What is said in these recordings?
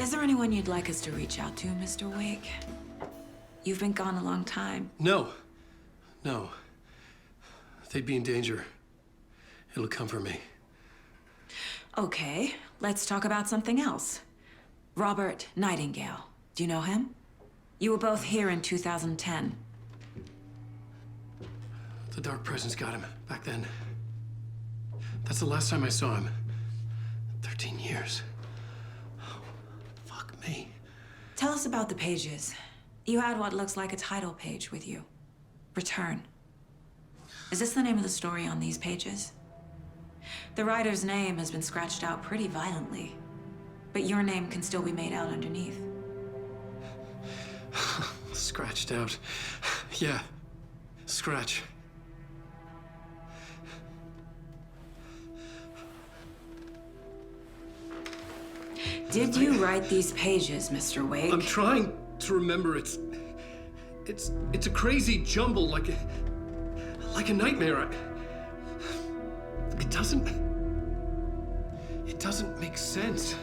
Is there anyone you'd like us to reach out to, Mr. Wake? You've been gone a long time. No. No. They'd be in danger. It'll come for me. Okay, let's talk about something else. Robert Nightingale. Do you know him? You were both here in 2010. The Dark Presence got him back then. That's the last time I saw him. 13 years. Oh, fuck me. Tell us about the pages. You had what looks like a title page with you. Return. Is this the name of the story on these pages? The writer's name has been scratched out pretty violently, but your name can still be made out underneath. Scratched out. Yeah. Scratch. Did you write these pages, Mr. Wake? I'm trying to remember. It's a crazy jumble, like a nightmare. It doesn't make sense.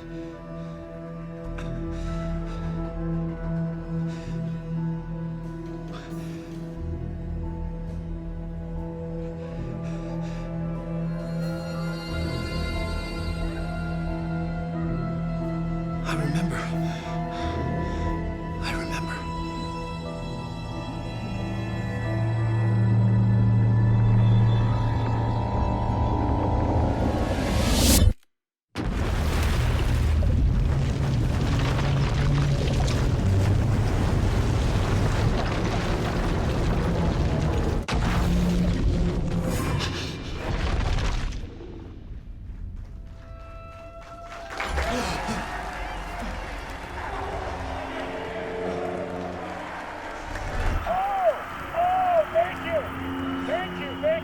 I remember.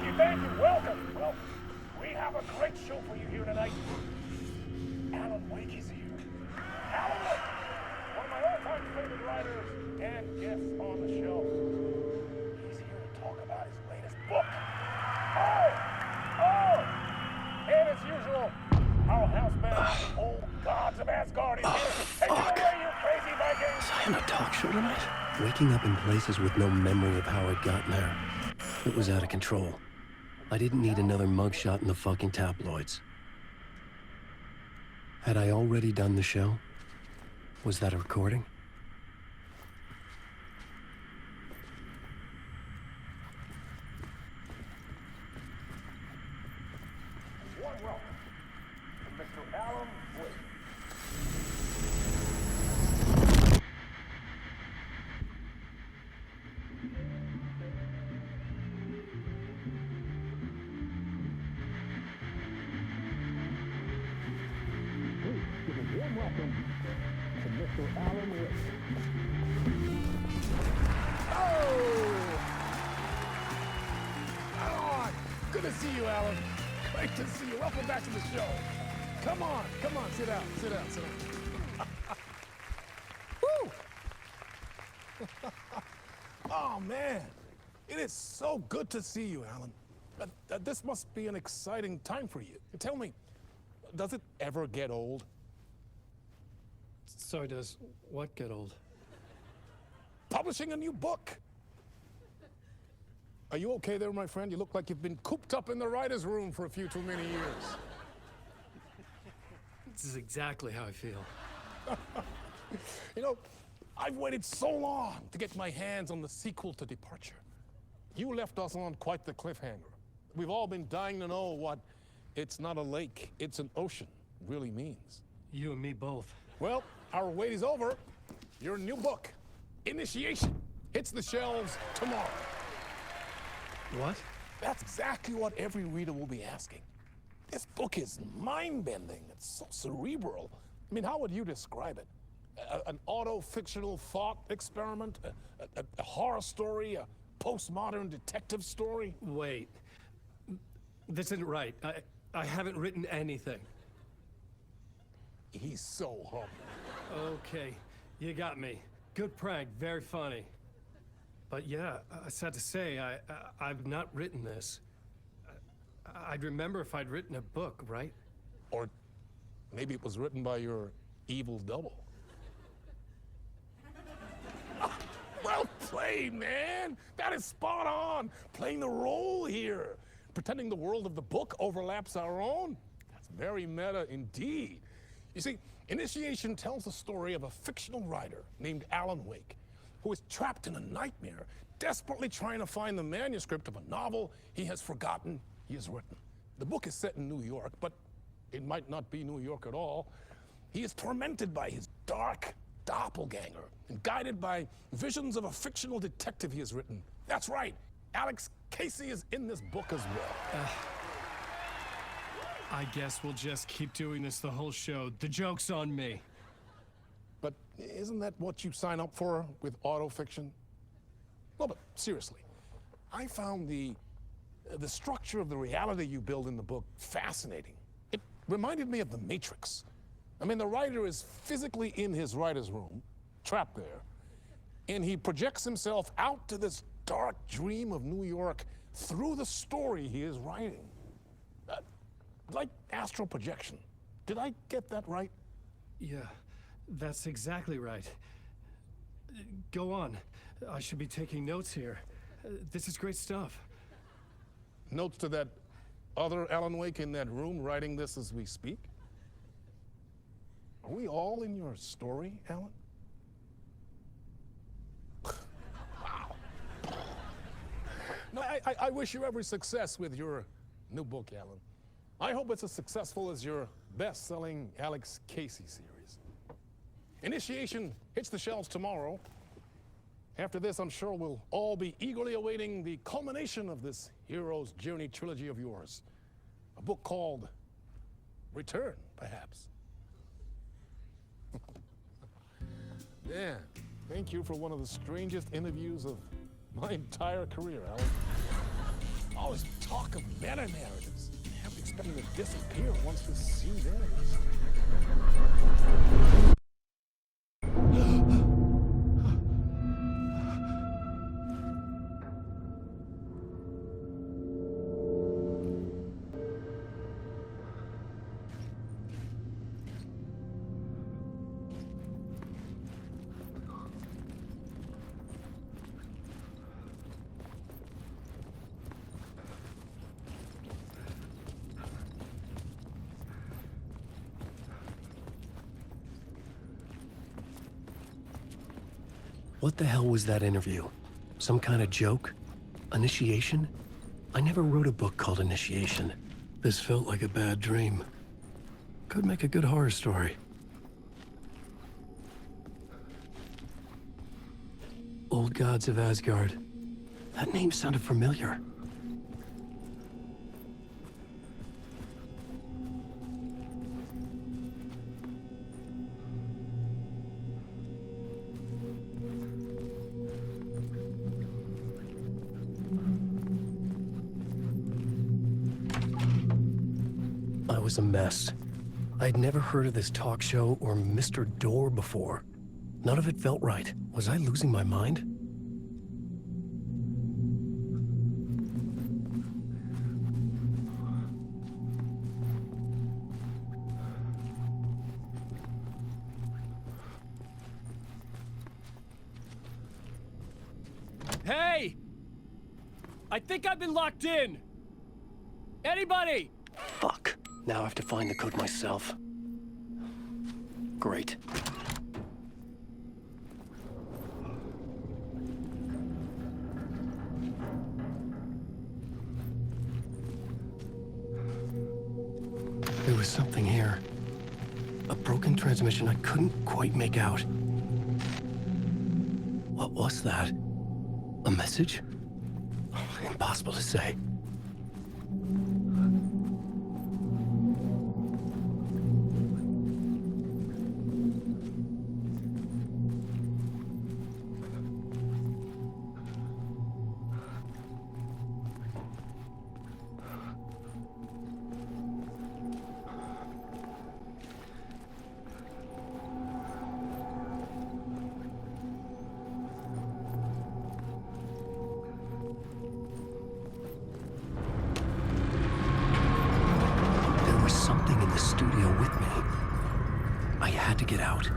Thank you. Welcome. Well, we have a great show for you here tonight. Alan Wake is here. Alan Wake, one of my all-time favorite writers and guests on the show. He's here to talk about his latest book. And as usual, our house band, Old Gods of Asgard, is here. Take it away, you crazy Vikings! Was I on a talk show tonight? Waking up in places with no memory of how I'd gotten there. It was out of control. I didn't need another mugshot in the fucking tabloids. Had I already done the show? Was that a recording? Warm welcome to Mr. Alan Wake. Warm welcome to Mr. Alan Wake. Oh, good to see you, Alan. Great to see you. Welcome back to the show. Come on, sit down. Woo! Oh, man. It is so good to see you, Alan. This must be an exciting time for you. Tell me, does it ever get old? Sorry, does what get old? Publishing a new book. Are you okay there, my friend? You look like you've been cooped up in the writer's room for a few too many years. This is exactly how I feel. You know, I've waited so long to get my hands on the sequel to Departure. You left us on quite the cliffhanger. We've all been dying to know what "it's not a lake, it's an ocean" really means. You and me both. Well, our wait is over. Your new book, Initiation, hits the shelves tomorrow. What? That's exactly what every reader will be asking. This book is mind-bending. It's so cerebral. I mean, how would you describe it? An auto-fictional thought experiment? A horror story? A postmodern detective story? Wait. This isn't right. I haven't written anything. He's so humble. Okay, you got me. Good prank, very funny. But yeah, sad to say, I've not written this. I'd remember if I'd written a book, right? Or maybe it was written by your evil double. played, man. That is spot on. Playing the role here. Pretending the world of the book overlaps our own. That's very meta indeed. You see, Initiation tells the story of a fictional writer named Alan Wake, who is trapped in a nightmare, desperately trying to find the manuscript of a novel he has forgotten he has written. The book is set in New York, but it might not be New York at all. He is tormented by his dark doppelganger and guided by visions of a fictional detective he has written. That's right, Alex Casey is in this book as well. I guess we'll just keep doing this the whole show. The joke's on me. But isn't that what you sign up for with autofiction? No, but seriously, I found the structure of the reality you build in the book fascinating. It reminded me of The Matrix. I mean, the writer is physically in his writer's room, trapped there, and he projects himself out to this dark dream of New York through the story he is writing. Like astral projection. Did I get that right? Yeah, that's exactly right. Go on. I should be taking notes here. This is great stuff. Notes to that other Alan Wake in that room writing this as we speak? Are we all in your story, Alan? Wow. No, I wish you every success with your new book, Alan. I hope it's as successful as your best-selling Alex Casey series. Initiation hits the shelves tomorrow. After this, I'm sure we'll all be eagerly awaiting the culmination of this hero's journey trilogy of yours. A book called Return, perhaps. Yeah, thank you for one of the strangest interviews of my entire career, Alan. All this talk of meta-narratives. I have to expect them to disappear once this scene ends. What the hell was that interview? Some kind of joke? Initiation? I never wrote a book called Initiation. This felt like a bad dream. Could make a good horror story. Old Gods of Asgard. That name sounded familiar. I was a mess. I'd never heard of this talk show or Mr. Door before. None of it felt right. Was I losing my mind? Hey! I think I've been locked in! Anybody? Fuck. Now I have to find the code myself. Great. There was something here. A broken transmission I couldn't quite make out. What was that? A message? Impossible to say. Something in the studio with me. I had to get out.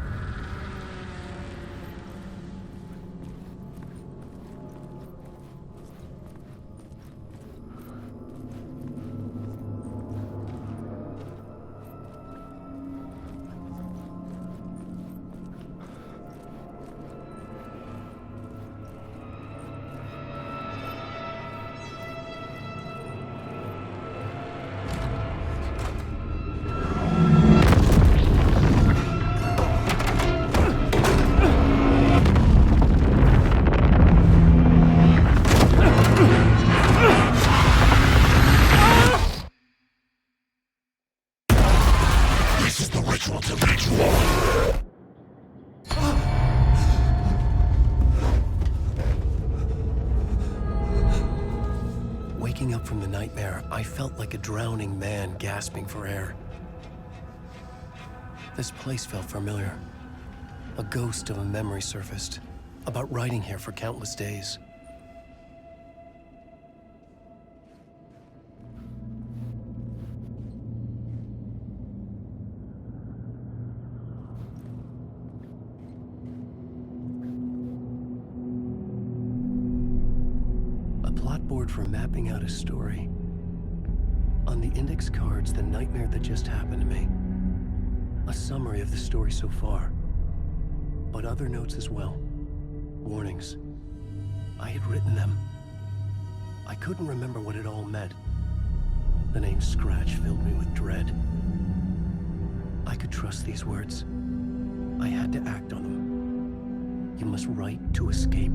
from the nightmare, I felt like a drowning man gasping for air. This place felt familiar. A ghost of a memory surfaced, about riding here for countless days. A plot board for mapping out a story. On the index cards, the nightmare that just happened to me. A summary of the story so far, but other notes as well. Warnings. I had written them. I couldn't remember what it all meant. The name Scratch filled me with dread. I could trust these words. I had to act on them. You must write to escape.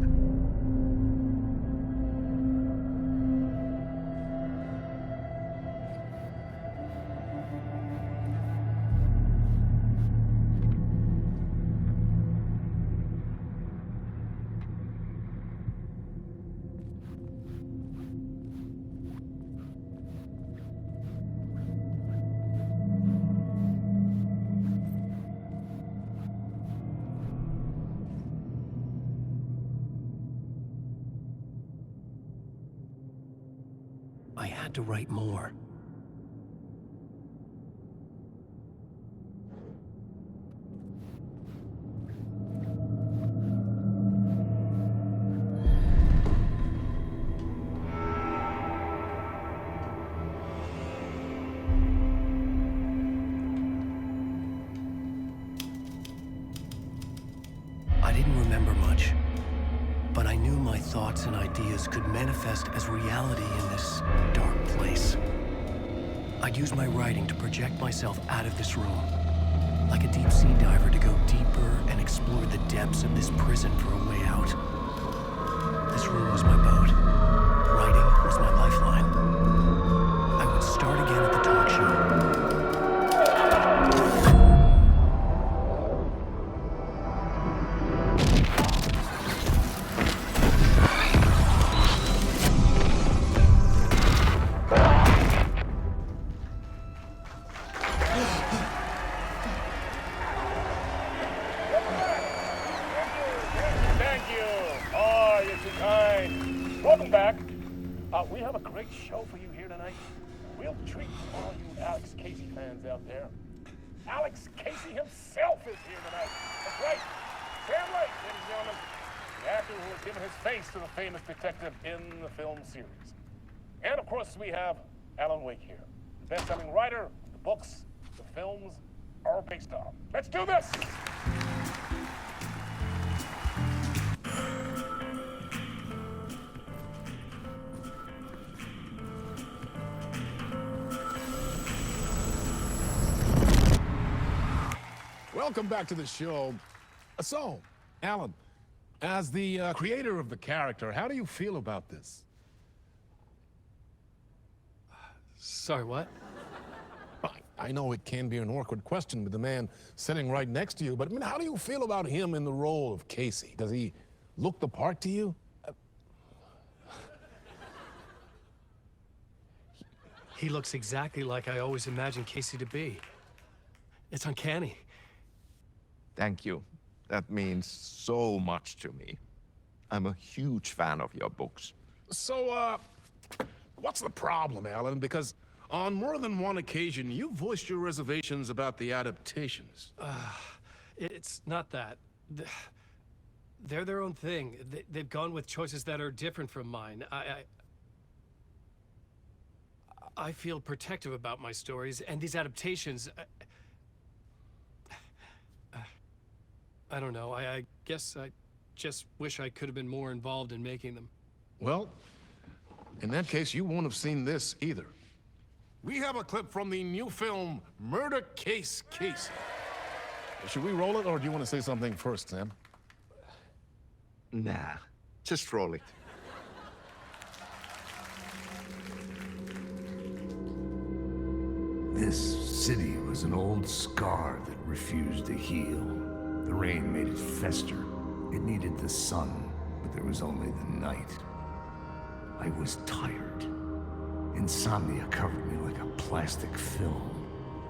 I had to write more. I didn't remember much, but I knew my thoughts and ideas could manifest as reality in this dark place. I'd use my writing to project myself out of this room, like a deep sea diver to go deeper and explore the depths of this prison for a way out. This room was my boat. Writing was my lifeline. I would start again at the talk show. Welcome back. We have a great show for you here tonight. Real treat for all you Alex Casey fans out there. Alex Casey himself is here tonight. That's right. Sam Lake, ladies and gentlemen, the actor who has given his face to the famous detective in the film series. And of course, we have Alan Wake here, the best-selling writer, the books, the films are based on. Let's do this! Welcome back to the show. So, Alan, as the creator of the character, how do you feel about this? Sorry, what? I know it can be an awkward question with the man sitting right next to you, but I mean, how do you feel about him in the role of Casey? Does he look the part to you? He looks exactly like I always imagined Casey to be. It's uncanny. Thank you. That means so much to me. I'm a huge fan of your books. So, what's the problem, Alan? Because on more than one occasion, you voiced your reservations about the adaptations. It's not that. They're their own thing. They've gone with choices that are different from mine. I feel protective about my stories, and these adaptations... I don't know. I guess I just wish I could have been more involved in making them. Well, in that case, you won't have seen this either. We have a clip from the new film, Murder Case Casey. Should we roll it, or do you want to say something first, Sam? Nah, just roll it. This city was an old scar that refused to heal. The rain made it fester. It needed the sun, but there was only the night. I was tired. Insomnia covered me like a plastic film.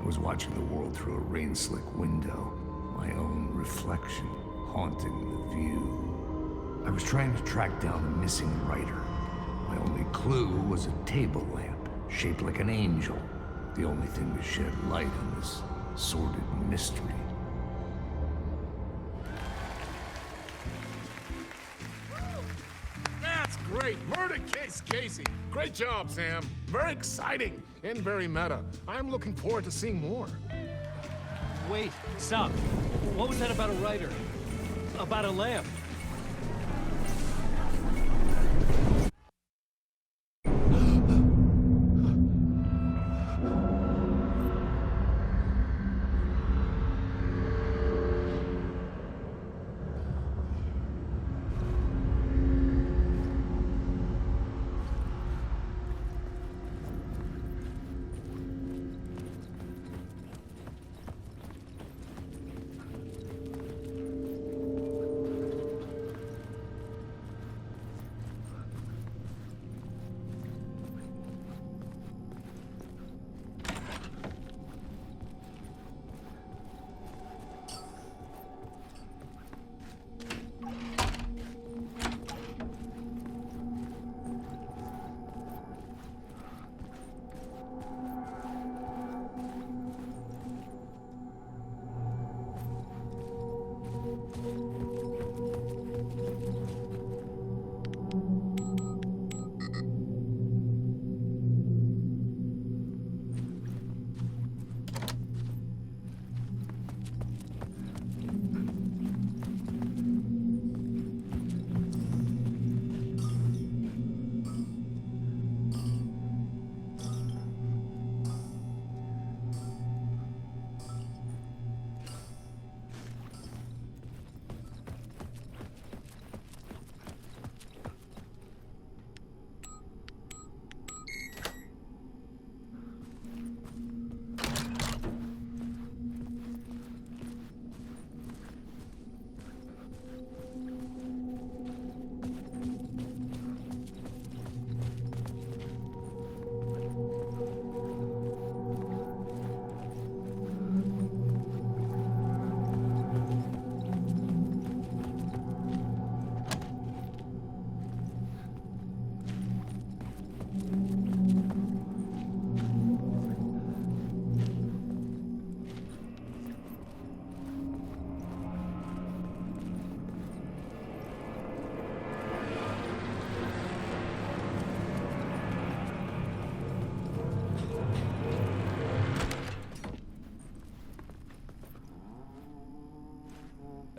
I was watching the world through a rain-slick window, my own reflection haunting the view. I was trying to track down the missing writer. My only clue was a table lamp, shaped like an angel. The only thing to shed light on this sordid mystery. That's great. Murder case, Casey. Great job, Sam. Very exciting and very meta. I'm looking forward to seeing more. Wait, stop. What was that about a writer? About a lamp?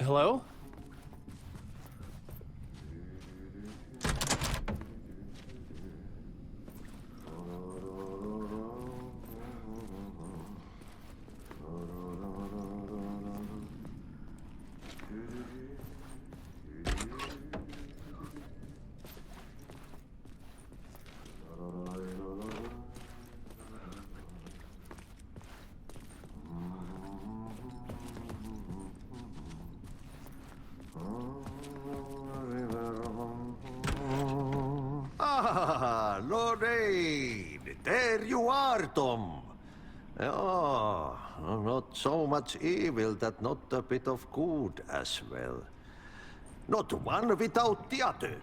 Hello? Ah, Lorraine! There you are, Tom. Oh, not so much evil that not a bit of good as well. Not one without the other.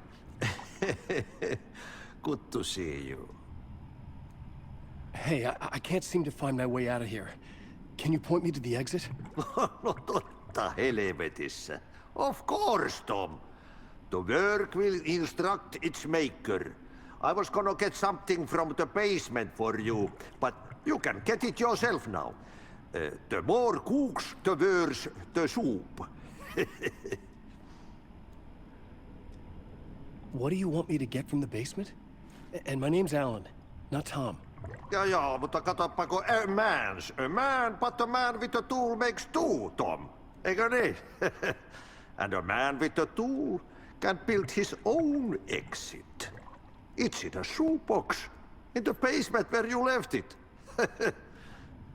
Good to see you. Hey, I can't seem to find my way out of here. Can you point me to the exit? No totta helvetissä. Of course, Tom. The work will instruct its maker. I was gonna get something from the basement for you, but you can get it yourself now. The more cooks, the worse the soup. What do you want me to get from the basement? And my name's Alan, not Tom. Ja, mutta katoppa, kun a man, but a man with a tool makes two, Tom. Eikö niin? And a man with a tool can build his own exit. It's in a shoebox, in the basement where you left it.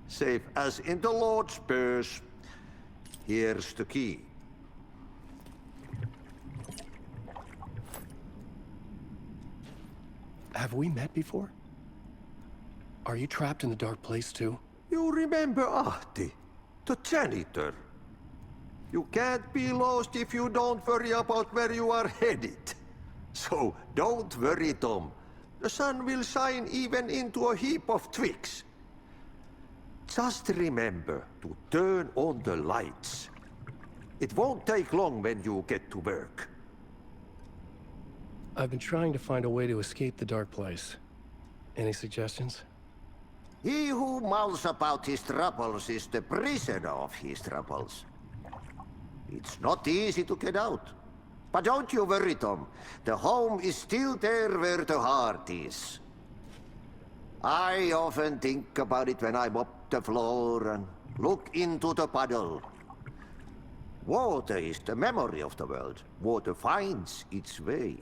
Safe as in the Lord's purse. Here's the key. Have we met before? Are you trapped in the dark place too? You remember Ahti, the janitor? You can't be lost if you don't worry about where you are headed. So don't worry, Tom. The sun will shine even into a heap of twigs. Just remember to turn on the lights. It won't take long when you get to work. I've been trying to find a way to escape the dark place. Any suggestions? He who mulls about his troubles is the prisoner of his troubles. It's not easy to get out. But don't you worry, Tom. The home is still there where the heart is. I often think about it when I mop the floor and look into the puddle. Water is the memory of the world. Water finds its way.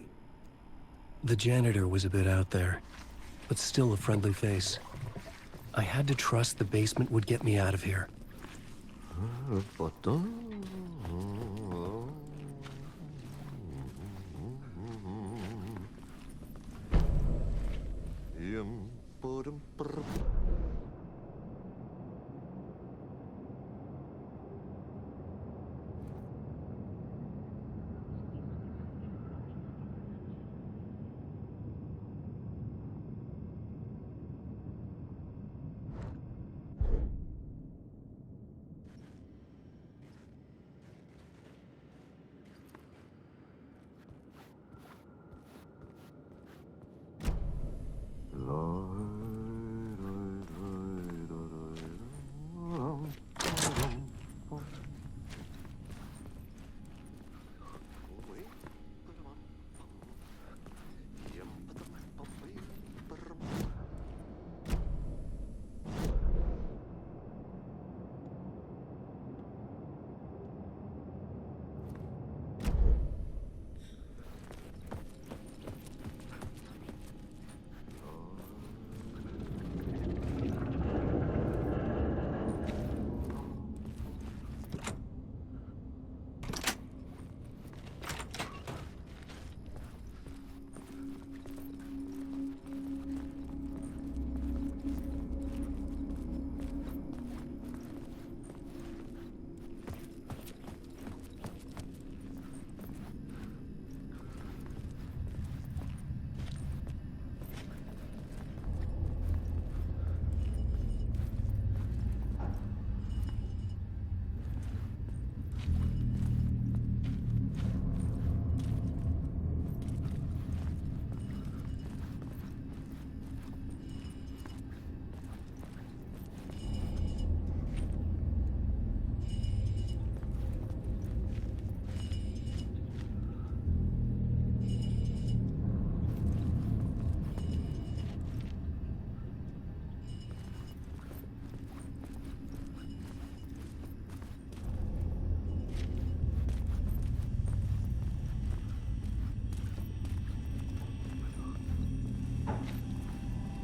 The janitor was a bit out there, but still a friendly face. I had to trust the basement would get me out of here.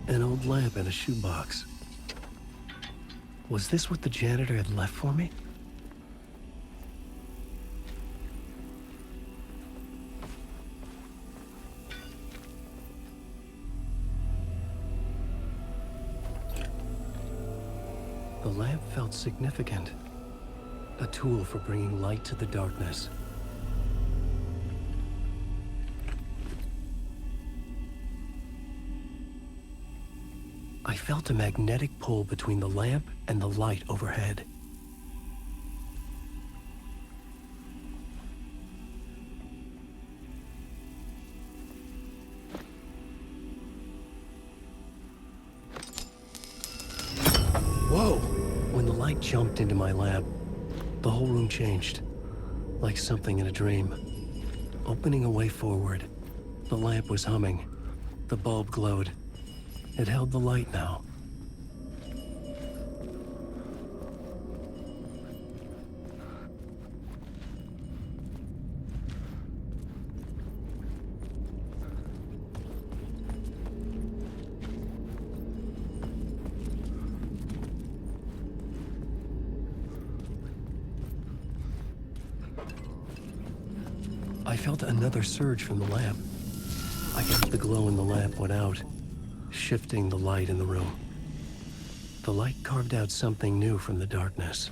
An old lamp in a shoebox. Was this what the janitor had left for me? The lamp felt significant. A tool for bringing light to the darkness. I felt a magnetic pull between the lamp and the light overhead. Whoa! When the light jumped into my lamp, the whole room changed, like something in a dream. Opening a way forward, the lamp was humming. The bulb glowed. It held the light now. I felt another surge from the lamp. I guess the glow in the lamp went out, shifting the light in the room. The light carved out something new from the darkness.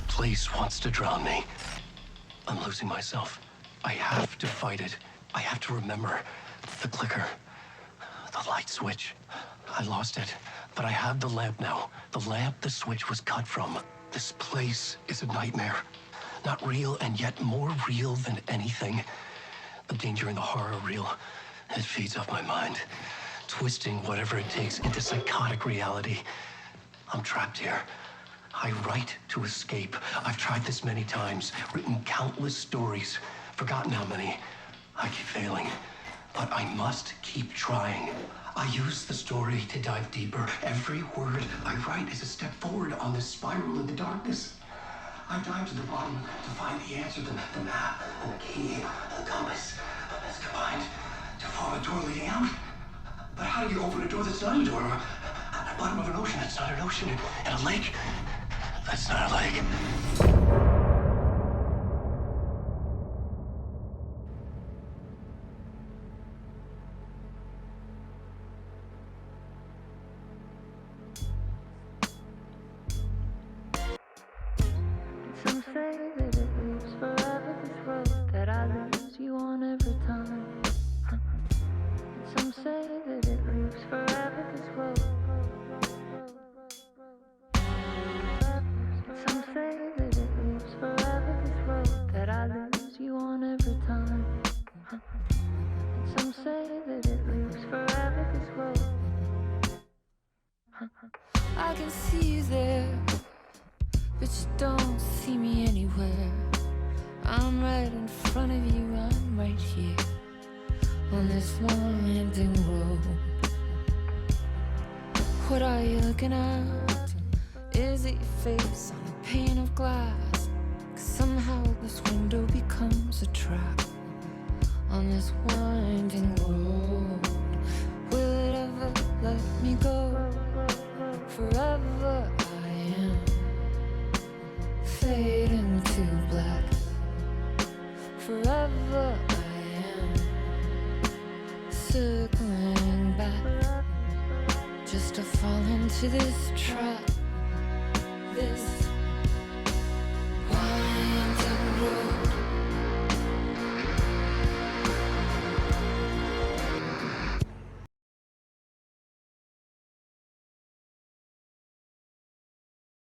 Place wants to drown me. I'm losing myself. I have to fight it. I have to remember. The clicker. The light switch. I lost it. But I have the lamp now. The lamp the switch was cut from. This place is a nightmare. Not real, and yet more real than anything. The danger and the horror real. It feeds off my mind. Twisting whatever it takes into psychotic reality. I'm trapped here. I write to escape. I've tried this many times, written countless stories, forgotten how many. I keep failing, but I must keep trying. I use the story to dive deeper. Every word I write is a step forward on this spiral in the darkness. I dive to the bottom to find the answer, the map, and the key, and the compass. It's combined to form a door leading out. But how do you open a door that's not a door? At the bottom of an ocean that's not an ocean, and a lake that's not a lake. Some say that it leaves forever, this road that I lose you on every time. Some say that it leaves forever, this road. Some say that it leaves forever, this road that I lose you on every time. Some say that it leaves forever, this road. I can see you there, but you don't see me anywhere. I'm right in front of you, I'm right here on this winding road. What are you looking at? Is it your face on a pane of glass? 'Cause somehow this window becomes a trap on this winding road. Will it ever let me go? Forever I am fading to black. Forever I am circling back, just to fall into this trap.